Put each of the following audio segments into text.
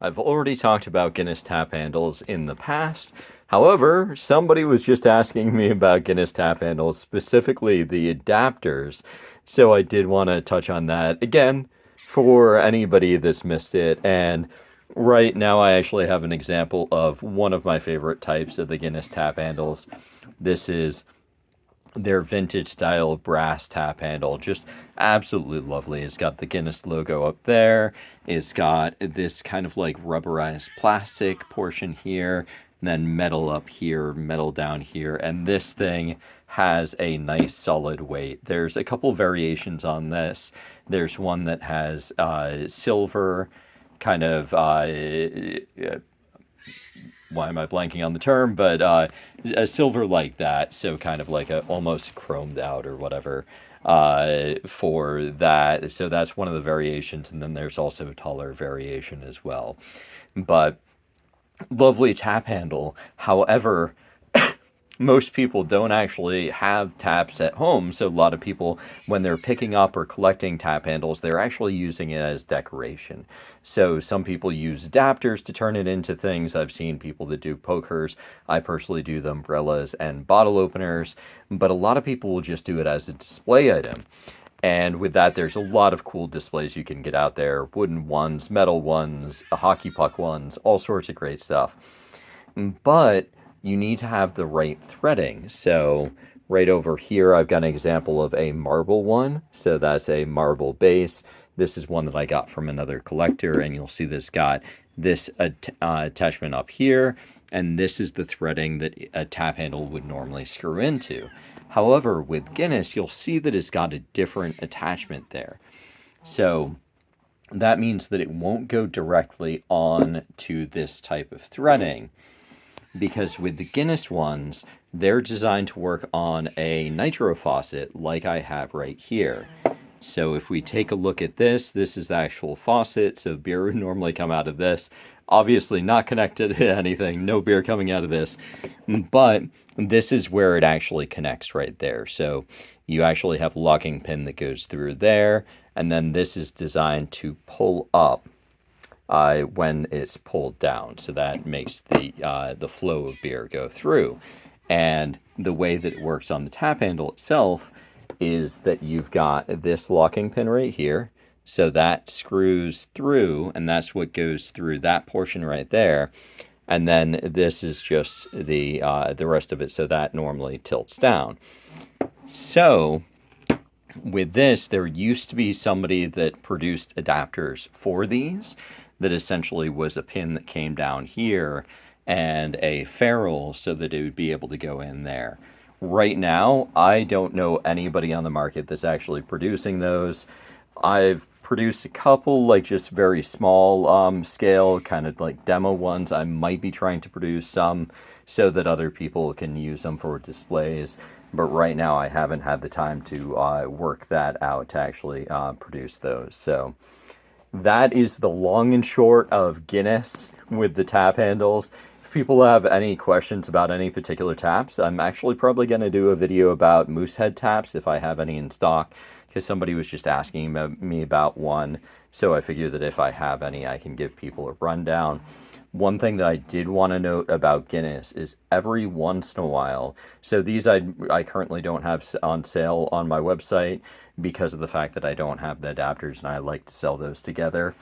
I've already talked about Guinness tap handles in the past. However, somebody was just asking me about Guinness tap handles, specifically the adapters. So I did want to touch on that again for anybody that's missed it. And right now, I actually have an example of one of my favorite types of the Guinness tap handles. This is their vintage style brass tap handle. Just absolutely lovely. It's got the Guinness logo up there. It's got this kind of like rubberized plastic portion here, and then metal up here, metal down here. And this thing has a nice solid weight. There's a couple variations on this. There's one that has silver kind of why am I blanking on the term? But a silver like that, so kind of like a almost chromed out or whatever for that. So that's one of the variations, and then there's also a taller variation as well. But lovely tap handle. However, most people don't actually have taps at home. So a lot of people, when they're picking up or collecting tap handles, they're actually using it as decoration. So some people use adapters to turn it into things. I've seen people that do pokers. I personally do the umbrellas and bottle openers, but a lot of people will just do it as a display item. And with that, there's a lot of cool displays you can get out there: wooden ones, metal ones, hockey puck ones, all sorts of great stuff. But you need to have the right threading. So right over here, I've got an example of a marble one. So that's a marble base. This is one that I got from another collector, and you'll see this got this attachment up here, and this is the threading that a tap handle would normally screw into. However, with Guinness, you'll see that it's got a different attachment there. So that means that it won't go directly on to this type of threading, because with the Guinness ones, they're designed to work on a nitro faucet like I have right here. So if we take a look at this, this is the actual faucet. So beer would normally come out of this. Obviously not connected to anything, no beer coming out of this. But this is where it actually connects right there. So you actually have a locking pin that goes through there. And then this is designed to pull up when it's pulled down. So that makes the flow of beer go through. And the way that it works on the tap handle itself is that you've got this locking pin right here. So that screws through, and that's what goes through that portion right there. And then this is just the rest of it. So that normally tilts down. So with this, there used to be somebody that produced adapters for these that essentially was a pin that came down here and a ferrule so that it would be able to go in there. Right now, I don't know anybody on the market that's actually producing those. I've produced a couple, like just very small scale, kind of like demo ones. I might be trying to produce some so that other people can use them for displays. But right now, I haven't had the time to work that out to actually produce those. So that is the long and short of Guinness with the tap handles. If people have any questions about any particular taps, I'm actually probably going to do a video about Moosehead taps if I have any in stock, because somebody was just asking me about one. So I figure that if I have any, I can give people a rundown. One thing that I did want to note about Guinness is every once in a while, so these I currently don't have on sale on my website because of the fact that I don't have the adapters, and I like to sell those together.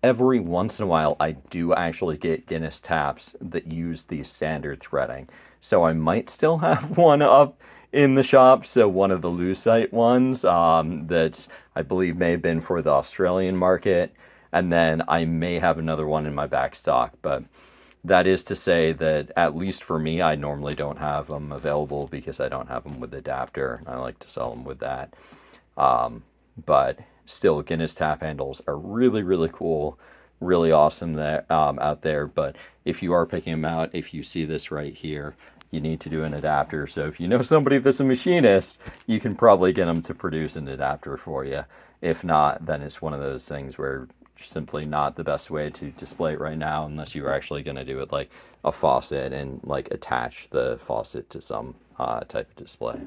Every once in a while, I do actually get Guinness taps that use the standard threading. So I might still have one up in the shop. So one of the Lucite ones that I believe may have been for the Australian market. And then I may have another one in my back stock. But that is to say that, at least for me, I normally don't have them available because I don't have them with adapter. I like to sell them with that. But still, Guinness tap handles are really, really cool, really awesome there, out there. But if you are picking them out, if you see this right here, you need to do an adapter. So if you know somebody that's a machinist, you can probably get them to produce an adapter for you. If not, then it's one of those things where simply not the best way to display it right now, unless you are actually going to do it like a faucet and like attach the faucet to some type of display.